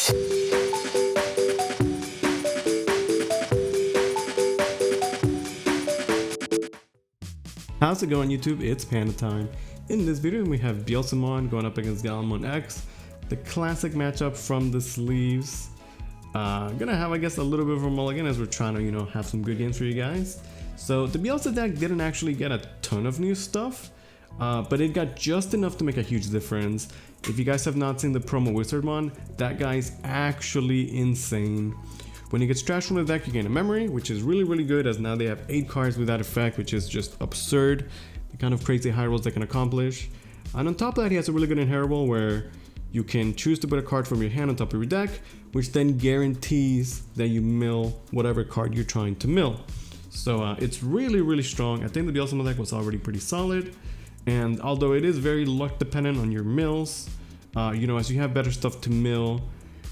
How's it going, YouTube? It's Panda time. In this video we have Beelzemon going up against Gallantmon X, the classic matchup from the sleeves. Gonna have, I guess, a little bit of a mulligan as we're trying to, have some good games for you guys. So the Beelze deck didn't actually get a ton of new stuff, but it got just enough to make a huge difference. If you guys have not seen the promo Wizardmon, that guy's actually insane. When he gets trashed from the deck, you gain a memory, which is really good, as now they have 8 cards with that effect, which is just absurd. The kind of crazy high rolls they can accomplish. And on top of that, he has a really good inheritable where you can choose to put a card from your hand on top of your deck, which then guarantees that you mill whatever card you're trying to mill. So it's really strong. I think the Beelzemon deck was already pretty solid. And although it is very luck dependent on your mills, as you have better stuff to mill,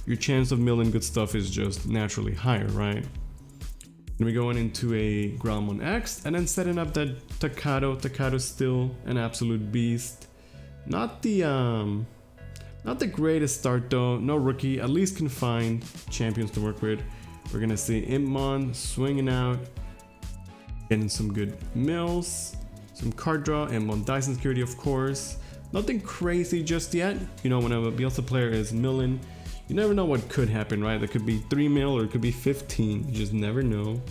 your chance of milling good stuff is just naturally higher, right? Then we going into a Gallantmon X and then setting up that Takado. Takado's still an absolute beast. Not the greatest start though. No rookie, at least can find champions to work with. We're gonna see Impmon swinging out, getting some good mills, some card draw, Impmon Dyson security, of course. Nothing crazy just yet. When a Beelze player is milling, you never know what could happen, right? There could be 3 mil or it could be 15. You just never know.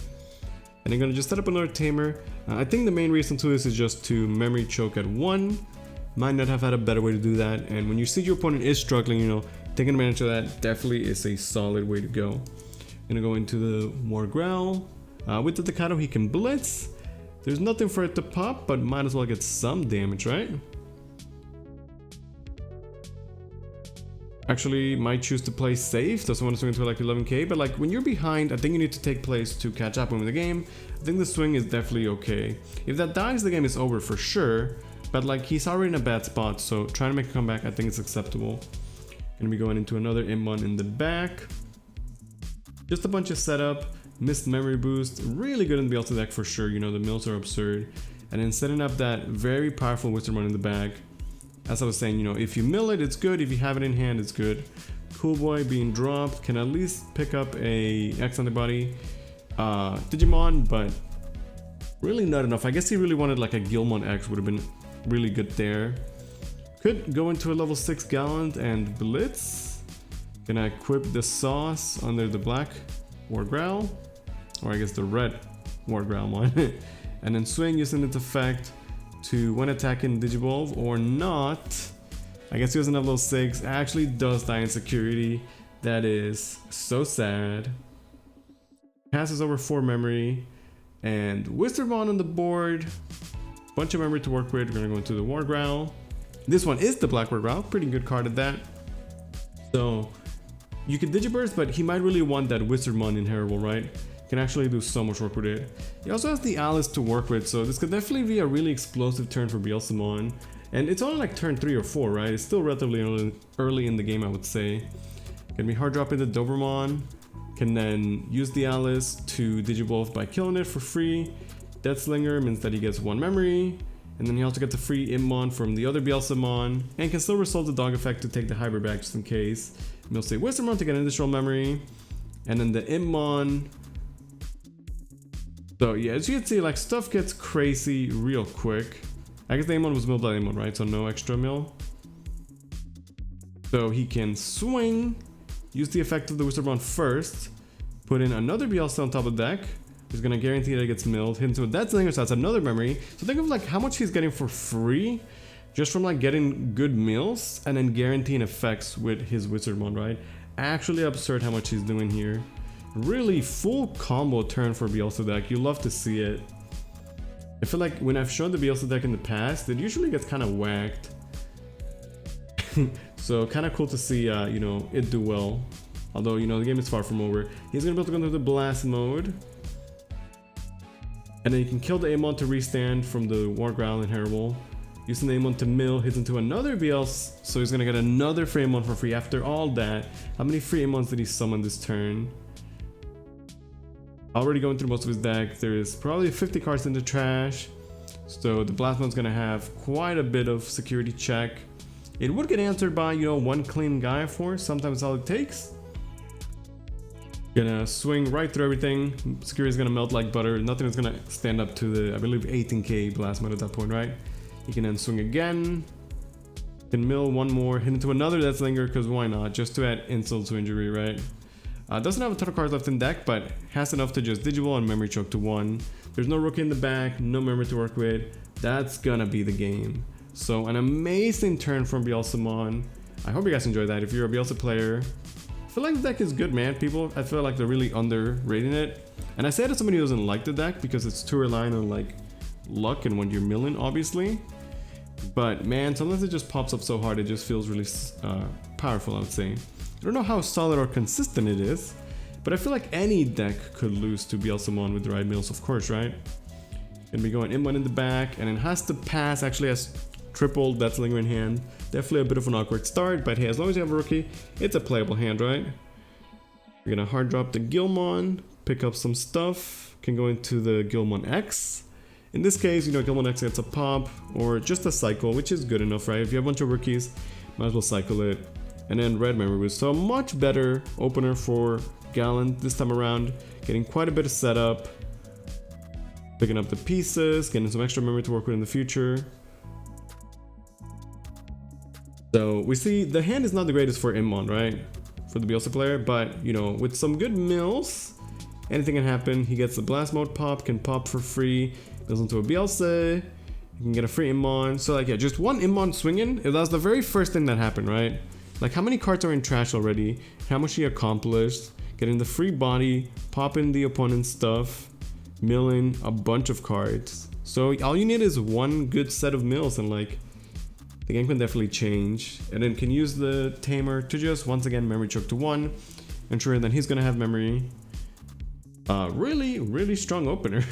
And they're gonna just set up another tamer. I think the main reason to this is just to memory choke at 1. Might not have had a better way to do that. And when you see your opponent is struggling, taking advantage of that definitely is a solid way to go. Gonna go into the War Growl. With the Takado, he can blitz. There's nothing for it to pop, but might as well get some damage, right? Actually might choose to play safe, doesn't want to swing into like 11k, but like when you're behind, I think you need to take plays to catch up and win the game. I think the swing is definitely okay. If that dies, the game is over for sure, but like he's already in a bad spot, so trying to make a comeback, I think it's acceptable. Gonna be going into another Impmon in the back. Just a bunch of setup, missed memory boost, really good in the Beelze deck for sure, the mills are absurd. And then setting up that very powerful Wizardmon in the back. As I was saying, if you mill it, it's good. If you have it in hand, it's good. Cool Boy being dropped can at least pick up a X antibody Digimon, but really not enough. I guess he really wanted like a Gallantmon X, would have been really good there. Could go into a level 6 Gallant and Blitz. Gonna equip the sauce under the black War Growl, or I guess the red War Growl one, and then swing using its effect to when attacking Digivolve or not. I guess he doesn't have level 6. Actually does die in security. That is so sad. Passes over 4 memory and Wizardmon on the board. Bunch of memory to work with. We're gonna go into the War Growl. This one is the Black War Growl. Pretty good card at that. So you can Digiburst, but he might really want that Wizardmon inheritable, right? Can actually do so much work with it. He also has the Alice to work with, so this could definitely be a really explosive turn for Beelzemon. And it's only like turn 3 or 4, right? It's still relatively early in the game, I would say. Can be hard dropping the Dobermon. Can then use the Alice to Digivolve by killing it for free. Deathslinger means that he gets 1 memory. And then he also gets a free Impmon from the other Beelzemon. And can still resolve the dog effect to take the hybrid back just in case. And he'll say Wizardmon to get an additional memory. And then the Impmon. So yeah, as you can see, like stuff gets crazy real quick. I guess the Impmon was milled by Impmon, right? So no extra mill. So he can swing, use the effect of the Wizardmon first, put in another Beelze on top of the deck, who's gonna guarantee that it gets milled, hit into a Deathslinger, so that's another memory. So think of like how much he's getting for free, just from like getting good mills and then guaranteeing effects with his Wizardmon, right? Actually absurd how much he's doing here. Really full combo turn for Beelze deck. You love to see it. I feel like when I've shown the Beelze deck in the past, it usually gets kind of whacked. So kind of cool to see, it do well. Although, the game is far from over. He's gonna be able to go into the blast mode. And then you can kill the Impmon to restand from the War Growl inheritable. Using the Impmon to mill, hits into another Beelze, so he's gonna get another free Impmon for free. After all that, how many free Impmons did he summon this turn? Already going through most of his deck. There's probably 50 cards in the trash, so the Blastmon's gonna have quite a bit of security check. It would get answered by, one clean Gaia Force. Sometimes all it takes. Gonna swing right through everything. Security is gonna melt like butter. Nothing is gonna stand up to the, I believe, 18k blast mode at that point, right? He can then swing again. Can mill one more, hit into another Death Slinger, because why not? Just to add insult to injury, right? Doesn't have a ton of cards left in deck, but has enough to just Digiball and Memory Choke to 1. There's no Rookie in the back, no memory to work with. That's gonna be the game. So an amazing turn from Beelzemon. I hope you guys enjoyed that. If you're a Beelze player, I feel like the deck is good, man. People, I feel like they're really underrating it. And I say it as somebody who doesn't like the deck because it's too reliant on like luck and when you're milling, obviously. But man, sometimes it just pops up so hard, it just feels really powerful, I would say. I don't know how solid or consistent it is, but I feel like any deck could lose to Beelzemon with the right mills, of course, right? Gonna be going in the back, and it has to pass, actually has triple Death Slinger in hand. Definitely a bit of an awkward start, but hey, as long as you have a rookie, it's a playable hand, right? We're gonna hard drop the Gallantmon, pick up some stuff, can go into the Gallantmon X. In this case, you know, Gallantmon X gets a pop, or just a cycle, which is good enough, right? If you have a bunch of rookies, might as well cycle it. And then red memory boost. So a much better opener for Gallant this time around, getting quite a bit of setup. Picking up the pieces, getting some extra memory to work with in the future. So we see the hand is not the greatest for Immon, right? For the Beelze player, but you know, with some good mills, anything can happen. He gets the blast mode pop, can pop for free, goes into a Beelze, you can get a free Immon. So like, yeah, just one Immon swinging, that was the very first thing that happened, right? Like how many cards are in trash already? How much he accomplished? Getting the free body, popping the opponent's stuff, milling a bunch of cards. So all you need is one good set of mills and like the game can definitely change. And then can use the Tamer to just once again memory choke to 1, ensuring that he's gonna have memory. Really strong opener.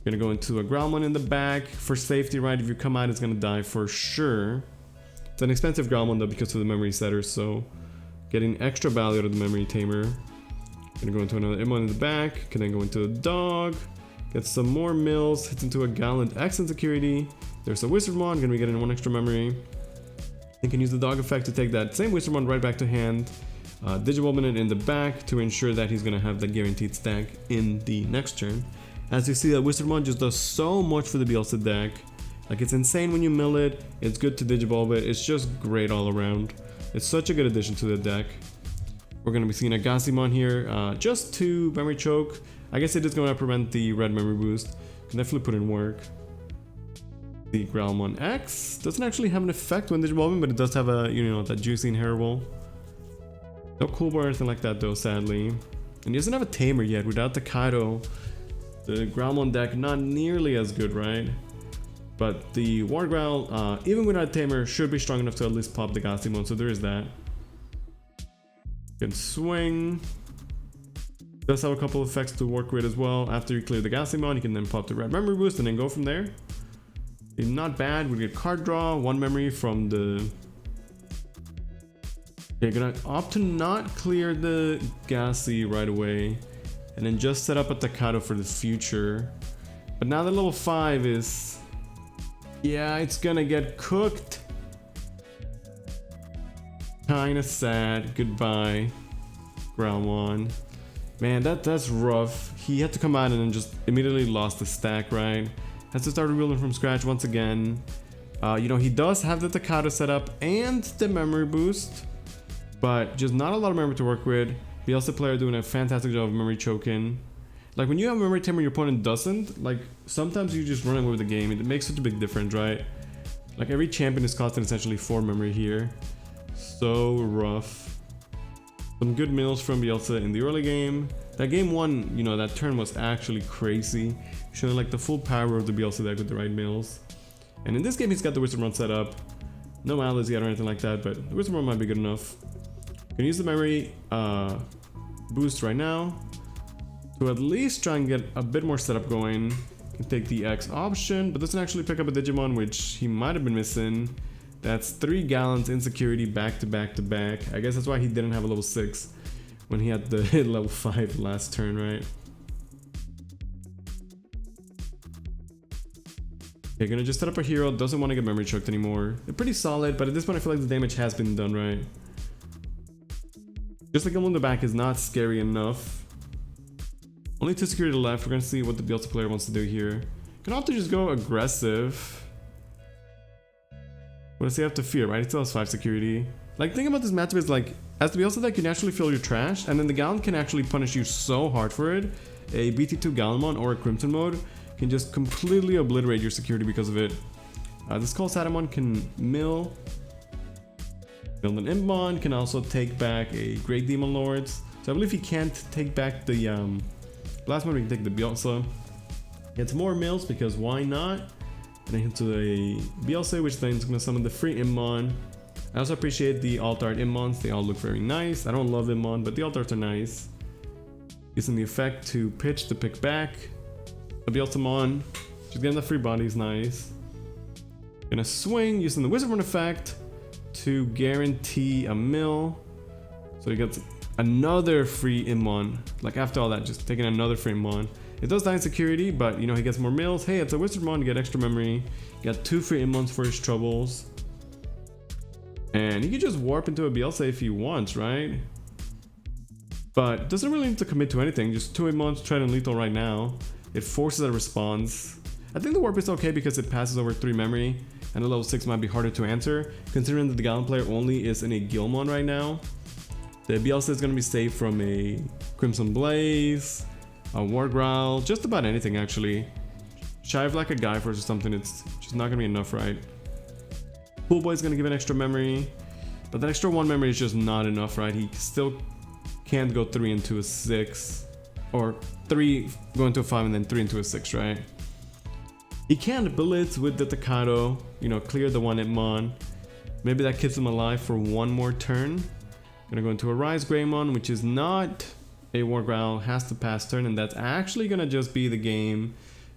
Gonna go into a Growlmon in the back for safety, right? If you come out, it's gonna die for sure. It's an expensive Growlmon though because of the memory setter, so getting extra value out of the memory tamer. Gonna go into another Immon in the back, can then go into a dog, get some more mills, hits into a Gallant X in security. There's a Wizardmon, gonna be getting 1 extra memory. You can use the dog effect to take that same Wizardmon right back to hand. Digimon it in the back to ensure that he's gonna have that guaranteed stack in the next turn. As you see, that Wizardmon just does so much for the Beelze deck. Like it's insane when you mill it, it's good to Digivolve it, it's just great all around. It's such a good addition to the deck. We're going to be seeing a Gallantmon here, just to memory choke. I guess it is going to prevent the red memory boost. Can definitely put in work. The Growlmon X doesn't actually have an effect when Digivolving, but it does have a, you know, that juicy inheritable. No cool bar or anything like that though, sadly. And he doesn't have a Tamer yet. Without the Kaido, the Growlmon deck not nearly as good, right? But the War Growl, even without Tamer, should be strong enough to at least pop the Gallantmon, so there is that. Can swing. Does have a couple of effects to work with as well. After you clear the Gallantmon, you can then pop the red memory boost and then go from there. Not bad. We get card draw, 1 memory from the... Okay, gonna opt to not clear the Gassy right away, and then just set up a Takato for the future. But now the level 5 is... yeah, it's gonna get cooked. Kinda sad. Goodbye, Growlmon. Man, that's rough. He had to come out and then just immediately lost the stack, right? Has to start rebuilding from scratch once again. You know, he does have the Takato set up and the memory boost, but just not a lot of memory to work with. Beelze player doing a fantastic job of memory choking. Like when you have a memory tamer, your opponent doesn't. Like sometimes you just run away with the game. It makes such a big difference, right? Like every champion is costing essentially 4 memory here. So rough. Some good mills from Beelze in the early game. That game 1, you know, that turn was actually crazy, showing like the full power of the Beelze deck with the right mills. And in this game, he's got the Wizardmon set up. No Alice yet or anything like that, but the Wizardmon might be good enough. Can use the memory boost right now to at least try and get a bit more setup going. Can take the X option, but doesn't actually pick up a Digimon, which he might have been missing. That's 3 Gallants in security back to back to back. I guess that's why he didn't have a level 6 when he had the level 5 last turn, right? Okay, gonna just set up a hero. Doesn't want to get memory choked anymore. They're pretty solid, but at this point I feel like the damage has been done, right? Just like him on the back is not scary enough. Only 2 security left. We're gonna see what the Beelzemon player wants to do here. Can also just go aggressive. What does he have to fear, right? He still has 5 security. Like, the thing about this matchup is, like, as the Beelzemon deck, you naturally feel your trash, and then the Gallant can actually punish you so hard for it. A BT2 Gallantmon or a Crimson mode can just completely obliterate your security because of it. This Satamon can mill. Build an Impmon, can also take back a Great Demon Lords. So I believe he can't take back the last one, we can take the Beelzemon. Gets more mills because why not? And then into a Beelzemon, which then is going to summon the free Impmon. I also appreciate the alt art Impmons, they all look very nice. I don't love Impmon, but the alt arts are nice. Using the effect to pitch to pick back. A Beelzemon, just getting the free body is nice. Gonna swing using the Wizardmon effect to guarantee a mill. So he gets another free Impmon. Like after all that, just taking another free Impmon. It does die in security, but you know, he gets more mills. Hey, it's a Wizardmon to get extra memory. Got 2 free Impmons for his troubles. And he can just warp into a Beelzemon if he wants, right? But doesn't really need to commit to anything. Just 2 Impmons, Trident Lethal right now. It forces a response. I think the warp is okay because it passes over 3 memory. And a level 6 might be harder to answer, considering that the Gallant player only is in a Gallantmon right now. The Beelzemon is going to be safe from a Crimson Blaze, a War Growl, just about anything actually. Shy of like a Guy Force or something, it's just not going to be enough, right? Pool Boy is going to give an extra memory, but that extra 1 memory is just not enough, right? He still can't go 3 into a 6, or 3 go into a 5 and then 3 into a 6, right? He can Blitz with the Takato, you know, clear the 1 Impmon. Maybe that keeps him alive for 1 more turn. Gonna go into a Rise Greymon, which is not a War Growl, has to pass turn, and that's actually gonna just be the game.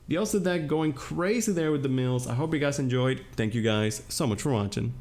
The Beelzemon deck going crazy there with the mills. I hope you guys enjoyed. Thank you guys so much for watching.